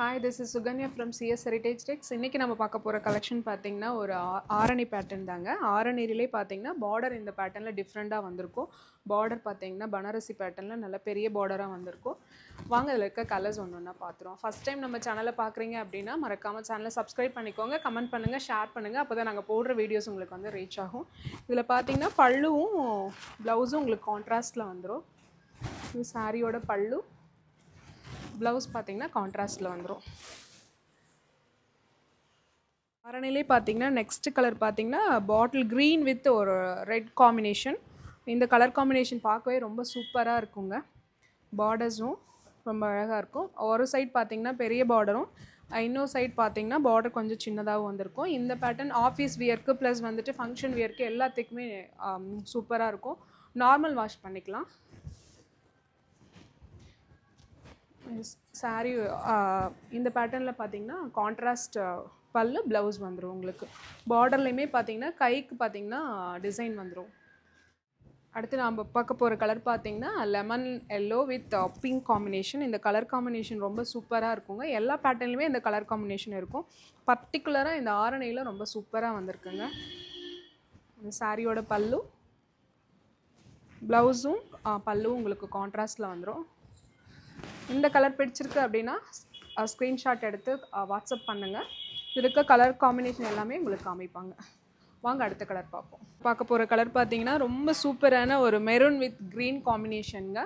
Hi, this is Suganya from CS Heritage Tex. இன்னைக்கு நம்ம பார்க்க போற கலெக்ஷன் பாத்தீங்கன்னா ஒரு ஆரணி பேட்டர்ன் தாங்க. ஆரணியிலே பாத்தீங்கன்னா பார்டர் இந்த பேட்டர்ன்ல டிஃபரண்டா வந்திருக்கும். பார்டர் பாத்தீங்கன்னா பனாரசி பேட்டர்ன்ல நல்ல பெரிய பார்டரா வந்திருக்கும். வாங்க இதுல இருக்க கலர்ஸ் ஒவ்வொண்ணா பாத்துறோம். ஃபர்ஸ்ட் டைம் நம்ம சேனலை பார்க்கறீங்க அப்படினா மறக்காம சேனலை சப்ஸ்கிரைப் பண்ணிக்கோங்க, கமெண்ட் பண்ணுங்க, ஷேர் பண்ணுங்க. அப்பதான் நாங்க போடுற வீடியோஸ் உங்களுக்கு வந்து ரீச் ஆகும். இதுல பாத்தீங்கன்னா பல்லுவும் ப்ளவுஸும் உங்களுக்கு கான்ட்ராஸ்ட்ல வந்துரும். இது சாரியோட பல்லு, ப்ளவுஸ் பார்த்தீங்கன்னா கான்ட்ராஸ்ட்டில் வந்துடும். ஆரணிலே பார்த்தீங்கன்னா நெக்ஸ்ட் கலர் பார்த்தீங்கன்னா பாட்டில் க்ரீன் வித் ஒரு ரெட் காம்பினேஷன். இந்த கலர் காம்பினேஷன் பார்க்கவே ரொம்ப சூப்பராக இருக்குங்க. பார்டர்ஸும் ரொம்ப அழகாக இருக்கும். ஒரு சைட் பார்த்தீங்கன்னா பெரிய பார்டரும், இன்னொரு சைட் பார்த்தீங்கன்னா பார்டர் கொஞ்சம் சின்னதாகவும் வந்திருக்கும். இந்த பேட்டர்ன் ஆஃபீஸ் வியர்க்கு ப்ளஸ் வந்துட்டு ஃபங்க்ஷன் வியர்க்கு எல்லாத்துக்குமே சூப்பராக இருக்கும். நார்மல் வாஷ் பண்ணிக்கலாம். சாரி இந்த பேட்டர்னில் பார்த்தீங்கன்னா கான்ட்ராஸ்ட் பல்லு, ப்ளவுஸ் வந்துடும். உங்களுக்கு பார்டர்லையுமே பார்த்தீங்கன்னா கைக்கு பார்த்தீங்கன்னா டிசைன் வந்துடும். அடுத்து நாம் பார்க்க போகிற கலர் பார்த்தீங்கன்னா lemon yellow with pink combination. இந்த கலர் காம்பினேஷன் ரொம்ப சூப்பராக இருக்குங்க. எல்லா பேட்டர்ன்லையுமே இந்த கலர் காம்பினேஷன் இருக்கும். பர்டிகுலராக இந்த ஆரணியில் ரொம்ப சூப்பராக வந்திருக்குங்க. இந்த சாரியோட பல்லு, ப்ளவுஸும் பல்லுவும் உங்களுக்கு கான்ட்ராஸ்டில் வந்துடும். இந்த கலர் பிடிச்சிருக்கு அப்படின்னா ஸ்க்ரீன்ஷாட் எடுத்து வாட்ஸ்அப் பண்ணுங்கள். இருக்க கலர் காம்பினேஷன் எல்லாமே உங்களுக்கு காமிப்பாங்க. வாங்க அடுத்த கலர் பார்ப்போம். பார்க்க போகிற கலர் பார்த்தீங்கன்னா ரொம்ப சூப்பரான ஒரு மெரூன் வித் க்ரீன் காம்பினேஷனுங்க.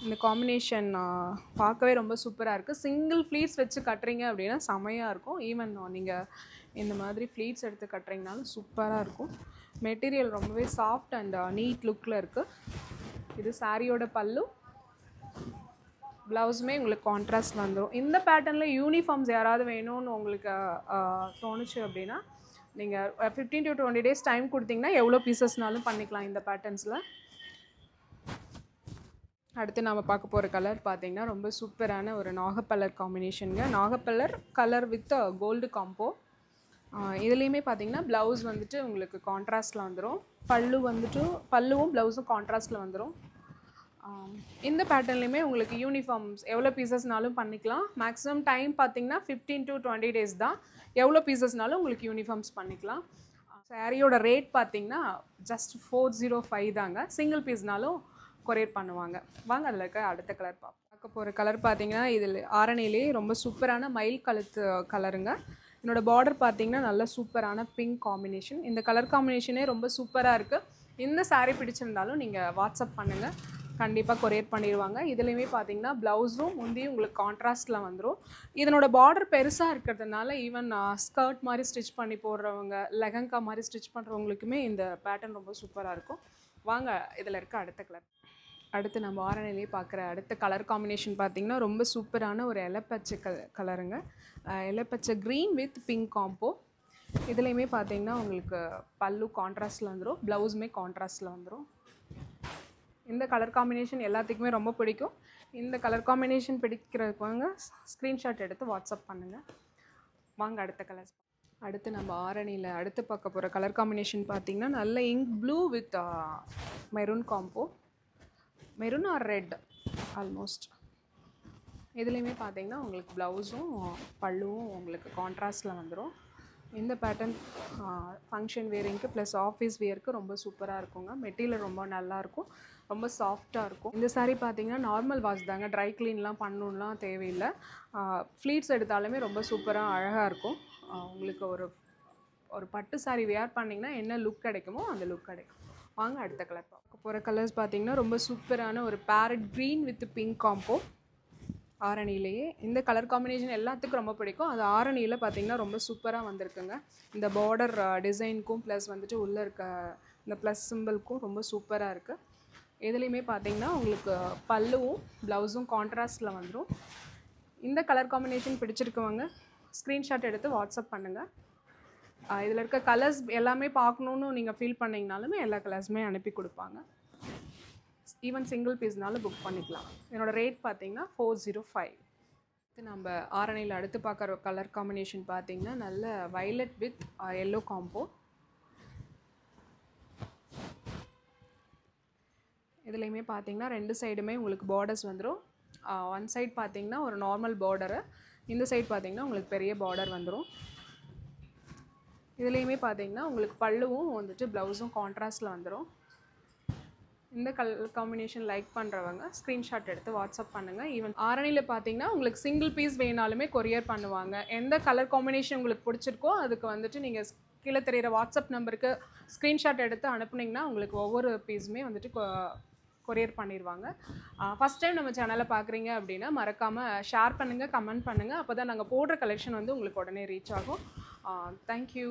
இந்த காம்பினேஷன் பார்க்கவே ரொம்ப சூப்பராக இருக்குது. சிங்கிள் ஃப்ளீட்ஸ் வச்சு கட்டுறீங்க அப்படின்னா செமையாக இருக்கும். ஈவன் நீங்கள் இந்த மாதிரி ஃப்ளீட்ஸ் எடுத்து கட்டுறீங்கனாலும் சூப்பராக இருக்கும். மெட்டீரியல் ரொம்பவே சாஃப்ட் அண்ட் நீட் லுக்கில் இருக்குது. இது சாரியோட பல்லு, ப்ளவுஸுமே உங்களுக்கு கான்ட்ராஸ்ட் வந்துடும். இந்த பேட்டர்னில் யூனிஃபார்ம்ஸ் யாராவது வேணும்னு உங்களுக்கு தோணுச்சு அப்படின்னா நீங்கள் 15 to 20 days டைம் கொடுத்தீங்கன்னா எவ்வளோ பீசஸ்னாலும் பண்ணிக்கலாம் இந்த பேட்டர்ன்ஸில். அடுத்து நாம் பார்க்க போகிற கலர் பார்த்தீங்கன்னா ரொம்ப சூப்பரான ஒரு நாகப்பல்லர் காம்பினேஷனுங்க. நாகப்பல்லர் கலர் வித் கோல்டு காம்போ. இதுலேயுமே பார்த்தீங்கன்னா ப்ளவுஸ் வந்துட்டு உங்களுக்கு கான்ட்ராஸ்டில் வந்துடும். பல்லுவும் ப்ளவுஸும் கான்ட்ராஸ்டில் வந்துடும். இந்த பேட்டர்ன்லையுமே உங்களுக்கு யூனிஃபார்ம்ஸ் எவ்வளோ பீசஸ்னாலும் பண்ணிக்கலாம். மேக்ஸிமம் டைம் பார்த்தீங்கன்னா 15 to 20 days தான். எவ்வளோ பீசஸ்னாலும் உங்களுக்கு யூனிஃபார்ம்ஸ் பண்ணிக்கலாம். சாரியோட ரேட் பார்த்தீங்கன்னா ஜஸ்ட் 405 தாங்க. சிங்கிள் பீஸ்னாலும் கொரியர் பண்ணுவாங்க. வாங்க அதில் இருக்க அடுத்த கலர் பார்க்க போகிற கலர் பார்த்தீங்கன்னா இதில் ஆரணிலே ரொம்ப சூப்பரான மயில் கழுத்து கலருங்க. என்னோடய பார்டர் பார்த்தீங்கன்னா நல்ல சூப்பரான பிங்க் காம்பினேஷன். இந்த கலர் காம்பினேஷனே ரொம்ப சூப்பராக இருக்குது. இந்த சாரீ பிடிச்சிருந்தாலும் நீங்கள் வாட்ஸ்அப் பண்ணுங்கள், கண்டிப்பாக கொரியர் பண்ணிடுவாங்க. இதுலேயுமே பார்த்தீங்கன்னா ப்ளவுஸும் முந்தியும் உங்களுக்கு கான்ட்ராஸ்ட்டில் வந்துடும். இதனோட பார்டர் பெருசாக இருக்கிறதுனால ஈவன் ஸ்கர்ட் மாதிரி ஸ்டிச் பண்ணி போடுறவங்க, லெஹங்கா மாதிரி ஸ்டிச் பண்ணுறவங்களுக்குமே இந்த பேட்டர்ன் ரொம்ப சூப்பராக இருக்கும். வாங்க இதில் இருக்க அடுத்த கலர். அடுத்து நம்ம ஆரணிலே பார்க்குற அடுத்த கலர் காம்பினேஷன் பார்த்திங்கன்னா ரொம்ப சூப்பரான ஒரு இலைப்பச்சை கலருங்க. இலைப்பச்சை க்ரீன் வித் பிங்க் காம்போ. இதுலேயுமே பார்த்தீங்கன்னா உங்களுக்கு பல்லு கான்ட்ராஸ்ட்டில் வந்துடும், ப்ளவுஸுமே கான்ட்ராஸ்ட்டில் வந்துடும். இந்த கலர் காம்பினேஷன் எல்லாத்துக்குமே ரொம்ப பிடிக்கும். இந்த கலர் காம்பினேஷன் பிடிக்கிறவங்க ஸ்க்ரீன்ஷாட் எடுத்து வாட்ஸ்அப் பண்ணுங்கள். வாங்க அடுத்த கலர்ஸ். அடுத்து நம்ம ஆரணியில் அடுத்து பார்க்க போகிற கலர் காம்பினேஷன் பார்த்திங்கன்னா நல்ல ink blue with maroon combo. Maroon or red almost. இதுலேயுமே பார்த்திங்கன்னா உங்களுக்கு ப்ளவுஸும் பல்லுவும் உங்களுக்கு கான்ட்ராஸ்ட்டில் வந்துடும். இந்த பேட்டர்ன் ஃபங்க்ஷன் வேரிங்க்கு ப்ளஸ் ஆஃபீஸ் வேருக்கு ரொம்ப சூப்பராக இருக்குங்க. மெட்டீரியல் ரொம்ப நல்லாயிருக்கும், ரொம்ப சாஃப்டாக இருக்கும். இந்த சாரீ பார்த்தீங்கன்னா நார்மல் வாஷ் தாங்க, ட்ரை க்ளீன்லாம் பண்ணணும்லாம் தேவையில்லை. ஃப்ளீட்ஸ் எடுத்தாலுமே ரொம்ப சூப்பராக அழகாக இருக்கும். உங்களுக்கு ஒரு பட்டு சாரீ வேர் பண்ணிங்கன்னா என்ன லுக் கிடைக்குமோ அந்த லுக் கிடைக்கும். வாங்க அடுத்த கலர் பார்க்க போகிற கலர்ஸ் பார்த்தீங்கன்னா ரொம்ப சூப்பரான ஒரு parrot green with pink combo. ஆரணியிலேயே இந்த கலர் காம்பினேஷன் எல்லாத்துக்கும் ரொம்ப பிடிக்கும். அது ஆரணியில் பார்த்திங்கன்னா ரொம்ப சூப்பராக வந்திருக்குங்க. இந்த பார்டர் டிசைனுக்கும் ப்ளஸ் வந்துட்டு உள்ளே இருக்க இந்த ப்ளஸ் சிம்பிளுக்கும் ரொம்ப சூப்பராக இருக்குது. இதுலேயுமே பார்த்திங்கன்னா உங்களுக்கு பல்லுவும் ப்ளவுஸும் கான்ட்ராஸ்ட்டில் வந்துடும். இந்த கலர் காம்பினேஷன் பிடிச்சிருக்கவங்க ஸ்க்ரீன்ஷாட் எடுத்து வாட்ஸ்அப் பண்ணுங்கள். இதில் இருக்க கலர்ஸ் எல்லாமே பார்க்கணுன்னு நீங்கள் ஃபீல் பண்ணிங்கனாலுமே எல்லா கலர்ஸுமே அனுப்பி கொடுப்பாங்க. ஈவன் சிங்கிள் பீஸ்னாலும் புக் பண்ணிக்கலாம். என்னோடய ரேட் பார்த்தீங்கன்னா 405. நம்ம ஆரணியில் அடுத்து பார்க்குற கலர் காம்பினேஷன் பார்த்தீங்கன்னா நல்ல வயலட் வித் எல்லோ காம்போ. இதுலேயுமே பார்த்தீங்கன்னா ரெண்டு சைடுமே உங்களுக்கு பார்டர்ஸ் வந்துடும். ஒன் சைட் பார்த்தீங்கன்னா ஒரு நார்மல் பார்டரு, இந்த சைடு பார்த்தீங்கன்னா உங்களுக்கு பெரிய பார்டர் வந்துடும். இதுலேயுமே பார்த்தீங்கன்னா உங்களுக்கு பல்லுவும் வந்துட்டு ப்ளவுஸும் கான்ட்ராஸ்ட்டில் வந்துடும். இந்த கலர் காம்பினேஷன் லைக் பண்ணுறவங்க ஸ்க்ரீன்ஷாட் எடுத்து வாட்ஸ்அப் பண்ணுங்கள். ஈவன் ஆரணியில் பார்த்தீங்கன்னா உங்களுக்கு சிங்கிள் பீஸ் வேணாலுமே கொரியர் பண்ணுவாங்க. எந்த கலர் காம்பினேஷன் உங்களுக்கு பிடிச்சிருக்கோ அதுக்கு வந்துட்டு நீங்கள் கீழே தெரிகிற வாட்ஸ்அப் நம்பருக்கு ஸ்க்ரீன்ஷாட் எடுத்து அனுப்புனீங்கன்னா உங்களுக்கு ஒவ்வொரு பீஸுமே வந்துட்டு கொரியர் பண்ணிடுவாங்க. ஃபஸ்ட் டைம் நம்ம சேனலை பார்க்குறீங்க அப்படின்னா மறக்காமல் ஷேர் பண்ணுங்கள், கமெண்ட் பண்ணுங்கள். அப்போ தான் நாங்கள் போடுற கலெக்ஷன் வந்து உங்களுக்கு உடனே ரீச் ஆகும். தேங்க்யூ.